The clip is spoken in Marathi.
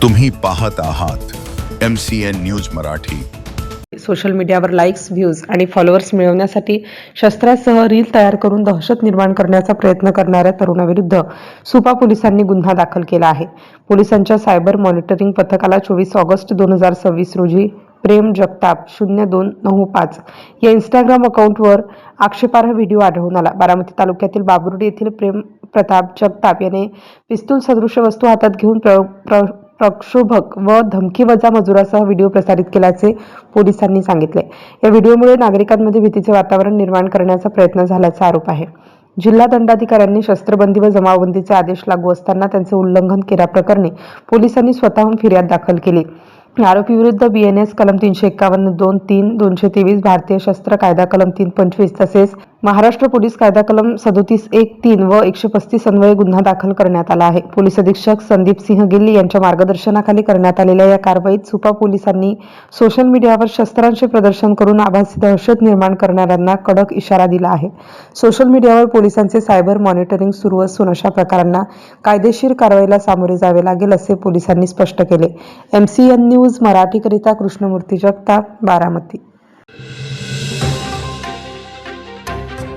तुम्ही पाहत आहात MCN न्यूज मराठी। सोशल मीडियावर लाईक्स, व्ह्यूज आणि फॉलोअर्स मिळवण्यासाठी शस्त्रासह रील तयार करून दहशत निर्माण करण्याचा प्रयत्न करणाऱ्या तरुणाविरुद्ध सुपा पोलिसांनी गुन्हा दाखल केला आहे। पोलिसांच्या सायबर मॉनिटरिंग पथकाला 24 ऑगस्ट 2026 रोजी प्रेम जगताप 0295 या इंस्टाग्राम अकाउंटवर आक्षेपार्ह व्हिडिओ आढळून आला। बारामती तालुक्यातील बाबुर्डी येथील प्रेम प्रताप जगताप याने पिस्तूल सदृश वस्तू हातात घेऊन प्रक्षोभक व धमकीवजा मजुरासह व्हिडिओ प्रसारित केल्याचे पोलिसांनी सांगितले। या व्हिडिओमुळे नागरिकांमध्ये भीतीचे वातावरण निर्माण करण्याचा प्रयत्न झाल्याचा आरोप आहे। जिल्हा दंडाधिकाऱ्यांनी शस्त्रबंदी व जमावबंदीचे आदेश लागू असताना त्यांचे उल्लंघन केल्याप्रकरणी पोलिसांनी स्वतःहून फिर्याद दाखल केली। आरोपी विरुद्ध BNS कलम 351(2)(3), 223 भारतीय शस्त्र कायदा कलम 325 तसेच महाराष्ट्र पोलीस कायदा कलम 37(1)(3) व 135 अन्वये गुन्हा दाखल करण्यात आला आहे। पोलीस अधीक्षक संदीप सिंह गिल्ली यांच्या मार्गदर्शनाखाली करण्यात आलेल्या या कारवाईत सुपा पोलिसांनी सोशल मीडियावर शस्त्रांचे प्रदर्शन करून आभासी दहशत निर्माण करणाऱ्यांना कडक इशारा दिला आहे। सोशल मीडियावर पोलिसांचे सायबर मॉनिटरिंग सुरू असून अशा प्रकारांना कायदेशीर कारवाईला सामोरे जावे लागेल असे पोलिसांनी स्पष्ट केले। MCN न्यूज मराठीकरिता कृष्णमूर्ती जगताप, बारामती।